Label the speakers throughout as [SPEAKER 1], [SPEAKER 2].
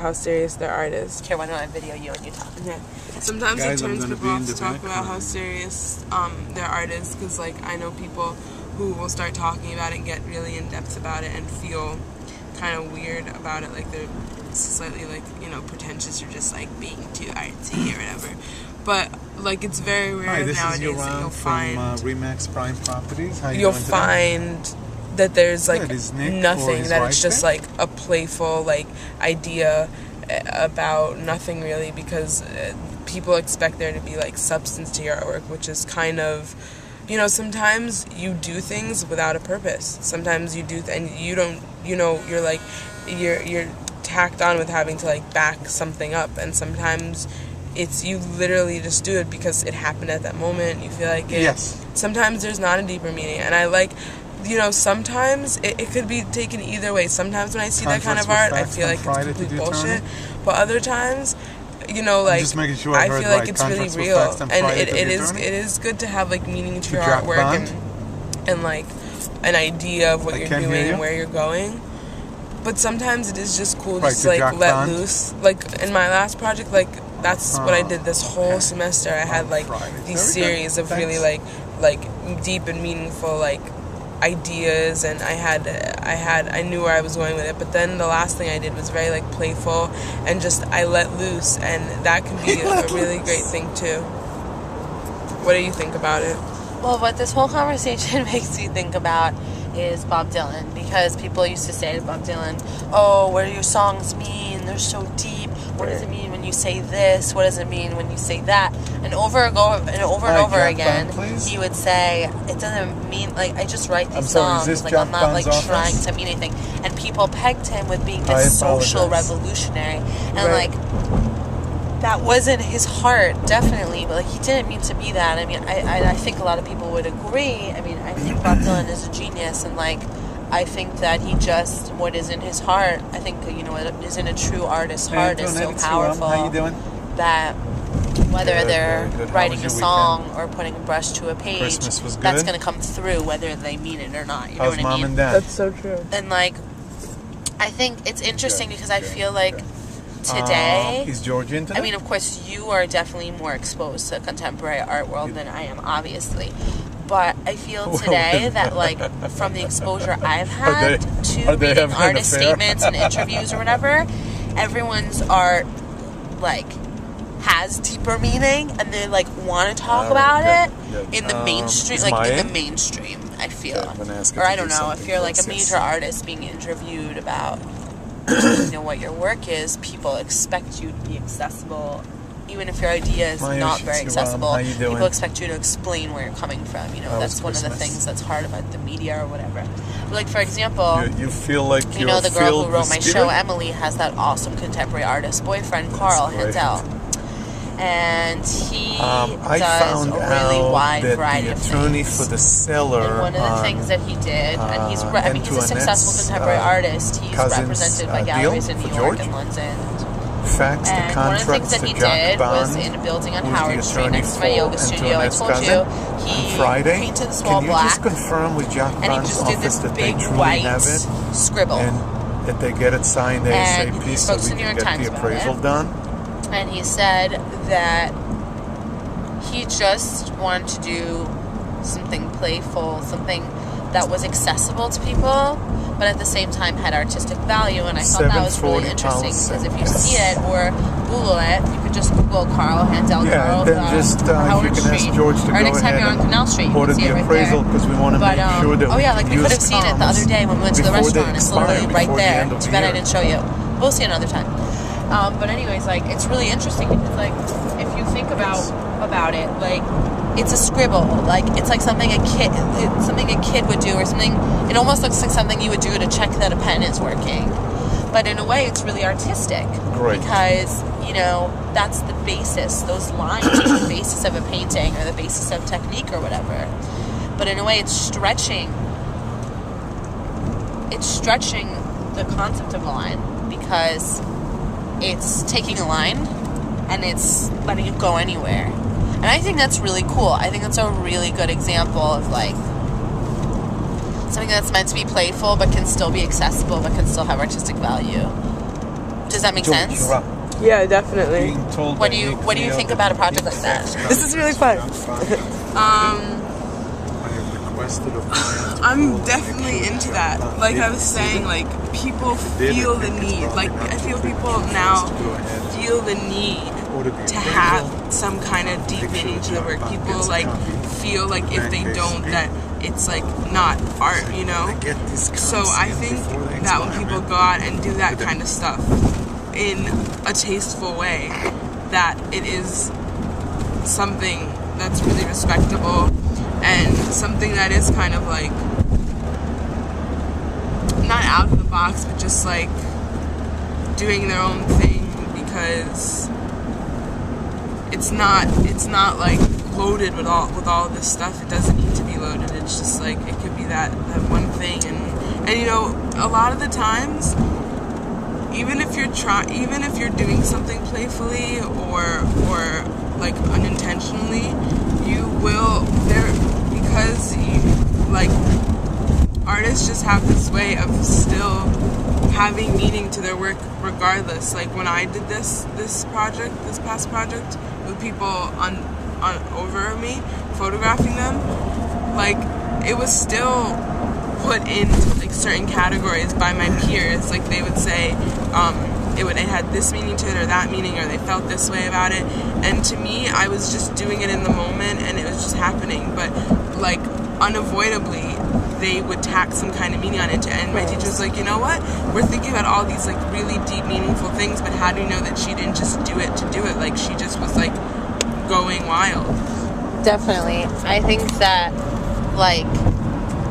[SPEAKER 1] how serious their art is.
[SPEAKER 2] Here, why don't I video you and you talk?
[SPEAKER 1] Okay. Sometimes it turns people off to talk about how serious their art is, because like I know people who will start talking about it and get really in depth about it and feel kind of weird about it, like they're slightly like, you know, pretentious or just like being too artsy or whatever. But like it's very rare nowadays that you'll find
[SPEAKER 3] Remax Prime Properties.
[SPEAKER 1] You'll find that there's like nothing, that it's just like a playful like idea about nothing really, because people expect there to be like substance to your artwork, which is kind of, you know, sometimes you do things without a purpose. Sometimes you do and you don't, you know, you're like you're tacked on with having to like back something up, and sometimes it's you literally just do it because it happened at that moment, you feel like it.
[SPEAKER 3] Yes.
[SPEAKER 1] Sometimes there's not a deeper meaning, and I like, you know, sometimes it could be taken either way. Sometimes when I see that kind of art, I feel like it's complete bullshit. But other times, you know, like,
[SPEAKER 3] sure
[SPEAKER 1] I feel like it's really real. And it is good to have, like, meaning to your artwork and, like, an idea of what you're doing and where you're going. But sometimes it is just cool just to, like, let loose. Like, in my last project, like, that's what I did this whole semester. I had, like, these series of really, like, deep and meaningful, like, ideas, and I knew where I was going with it, but then the last thing I did was very like playful, and just I let loose, and that can be a really great thing too. What do you think about it?
[SPEAKER 2] Well, what this whole conversation makes me think about is Bob Dylan, because people used to say to Bob Dylan, oh, what do your songs mean? They're so deep. What does it mean when you say this? What does it mean when you say that? And over and over again, he would say, it doesn't mean, like, I just write these songs. Like, I'm not, like, trying to mean anything. And people pegged him with being this social revolutionary. And, like, that wasn't his heart, definitely. But, like, he didn't mean to be that. I mean, I think a lot of people would agree. I mean, I think Bob Dylan is a genius, and, like, I think that he just, what is in his heart, I think, you know, what is in a true artist's heart is so powerful.
[SPEAKER 3] How you doing?
[SPEAKER 2] That whether they're writing a song or putting a brush to a page, that's going to come through whether they mean it or not. You know what I mean?
[SPEAKER 3] Mom and Dad?
[SPEAKER 1] That's so true.
[SPEAKER 2] And, like, I think it's interesting because I feel like today,
[SPEAKER 3] is George into
[SPEAKER 2] I mean, of course, you are definitely more exposed to contemporary art world than I am, obviously. But I feel today that, like, from the exposure I've had to reading artist statements and interviews or whatever, everyone's art, like, has deeper meaning, and they, like, want to talk about it in the mainstream, like, in the mainstream, I feel. Or I don't know, if you're, like, a major artist being interviewed about, you know, what your work is, people expect you to be accessible. Even if your idea is not very accessible, people expect you to explain where you're coming from. You know, that's one of the things that's hard about the media or whatever. But, like, for example,
[SPEAKER 3] you feel like
[SPEAKER 2] you know, the girl who wrote my show, Emily, has that awesome contemporary artist boyfriend, Carl Handel. And he does a really wide variety of things.
[SPEAKER 3] For the seller,
[SPEAKER 2] and one of the things that he did, and he's a successful contemporary artist. He's represented by galleries in New York and London. And one of the things that he did was in a building on Howard Street next to my yoga studio. I told you, he painted this wall black, and he just did this big white scribble.
[SPEAKER 3] And that they get it signed ASAP so we can get the appraisal done.
[SPEAKER 2] And he said that he just wanted to do something playful, something that was accessible to people, but at the same time had artistic value. And I thought that was really interesting, because if you see it or Google it, you could just Google Carl Handel, Howard Street, or next time you're on Canal Street, you can see it right there.
[SPEAKER 3] We want to make sure that
[SPEAKER 2] like we could have seen it the other day when we went to the restaurant. It's literally right there. Too bad I didn't show you. We'll see another time. But anyways, like, it's really interesting because, like, if you think about it, like, it's a scribble. Like, it's like something a kid would do, or something. It almost looks like something you would do to check that a pen is working. But in a way, it's really artistic.
[SPEAKER 3] Great.
[SPEAKER 2] Because, you know, that's the basis. Those lines are the basis of a painting or the basis of technique or whatever. But in a way, it's stretching the concept of a line, because it's taking a line and it's letting it go anywhere. And I think that's really cool. I think that's a really good example of, like, something that's meant to be playful but can still be accessible but can still have artistic value. Does that make sense?
[SPEAKER 1] Yeah, definitely.
[SPEAKER 2] What do you think about a project like that?
[SPEAKER 1] This is really fun. I'm definitely into that. Like I was saying, like people feel the need. Like I feel people now feel the need to have some kind of deep meaning to the work. People like feel like if they don't, that it's like not art, you know? So I think that when people go out and do that kind of stuff in a tasteful way, that it is something that's really respectable and something that is kind of like not out of the box, but just like doing their own thing, because it's not like loaded with all this stuff. It doesn't need to be loaded. It's just like it could be that one thing, and you know, a lot of the times, even if you're doing something playfully or like unintentionally, you will because you, like, artists just have this way of still having meaning to their work regardless. Like when I did this past project with people on over me, photographing them, like it was still put into like certain categories by my peers. Like they would say it had this meaning to it or that meaning, or they felt this way about it, and to me I was just doing it in the moment and it was just happening, but like unavoidably they would tack some kind of meaning on it, and my teacher was like, you know what, we're thinking about all these like really deep meaningful things, but how do you know that she didn't just do it to do it? Like she just was like going wild.
[SPEAKER 2] Definitely. I think that, like,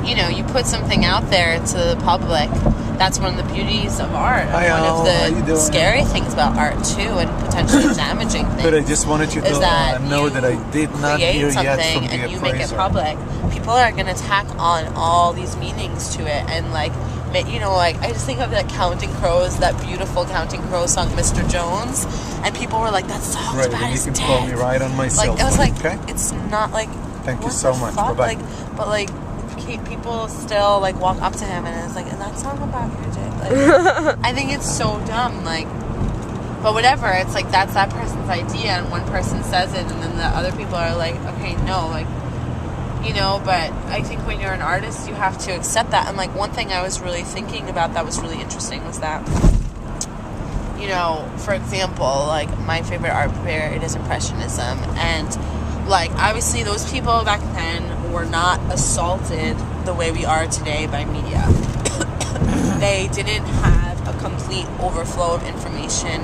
[SPEAKER 2] you know, you put something out there to the public. That's one of the beauties of art. One of the scary things about art too, and potentially damaging things.
[SPEAKER 3] But I just wanted you to know that I did not hear yet from the appraiser.
[SPEAKER 2] And you make it public. People are gonna tack on all these meanings to it, and like, you know, like I just think of that Counting Crows, that beautiful Counting Crows song, Mr. Jones, and people were like, that song's bad as dead.
[SPEAKER 3] You can call me right on my cell phone.
[SPEAKER 2] I was like,
[SPEAKER 3] okay?
[SPEAKER 2] It's not like.
[SPEAKER 3] Thank you so much. Bye bye.
[SPEAKER 2] Like, but like, people still like walk up to him and it's like, is that song about your dick? Like, I think it's so dumb. Like, but whatever. It's like that's that person's idea, and one person says it, and then the other people are like, okay, no, like, you know. But I think when you're an artist, you have to accept that. And like one thing I was really thinking about that was really interesting was that, you know, for example, like my favorite art period is Impressionism, and like obviously those people back then were not assaulted the way we are today by media. They didn't have a complete overflow of information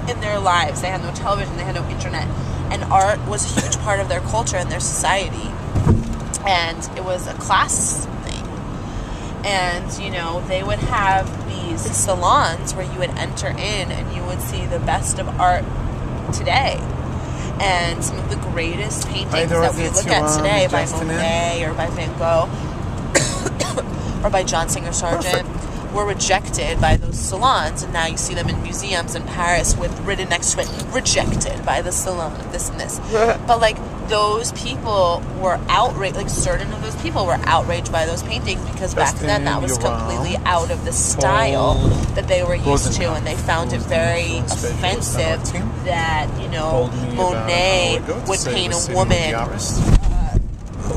[SPEAKER 2] in their lives. They had no television, they had no internet, and art was a huge part of their culture and their society, and it was a class thing. And you know, they would have these salons where you would enter in and you would see the best of art today. And some of the greatest paintings that we look at today by Monet or by Van Gogh or by John Singer Sargent were rejected by those salons, and now you see them in museums in Paris with written next to it, rejected by the salon, this and this. But like those people were outraged, like certain of those people were outraged by those paintings because back then that was completely out of the style that they were used to, and they found it very offensive that, you know, Monet would paint a woman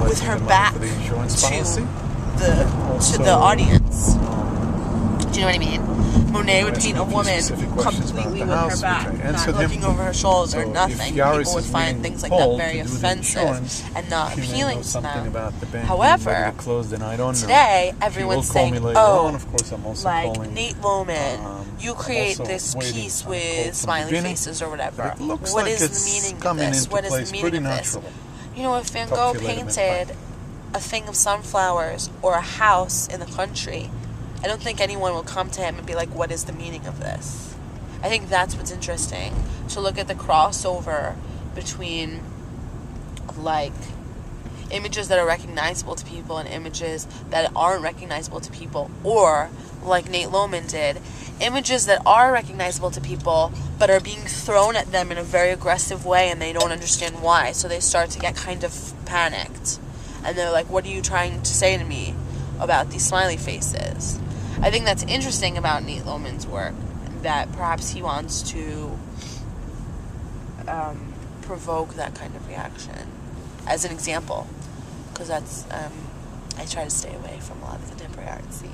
[SPEAKER 2] with her back to the audience. Do you know what I mean? Monet would paint a woman completely with her back, not looking over her shoulders or nothing. People would find things like that very offensive and not appealing to them. However, today everyone's saying, oh, like Nate Loman, you create this piece with smiley faces or whatever. What is the meaning of this? What is the meaning of this? You know, if Van Gogh painted a thing of sunflowers or a house in the country, I don't think anyone will come to him and be like, what is the meaning of this? I think that's what's interesting, to look at the crossover between like images that are recognizable to people and images that aren't recognizable to people, or like Nate Loman did, images that are recognizable to people but are being thrown at them in a very aggressive way and they don't understand why, so they start to get kind of panicked and they're like, what are you trying to say to me about these smiley faces? I think that's interesting about Nate Lohman's work, that perhaps he wants to provoke that kind of reaction as an example, because that's I try to stay away from a lot of contemporary art scene.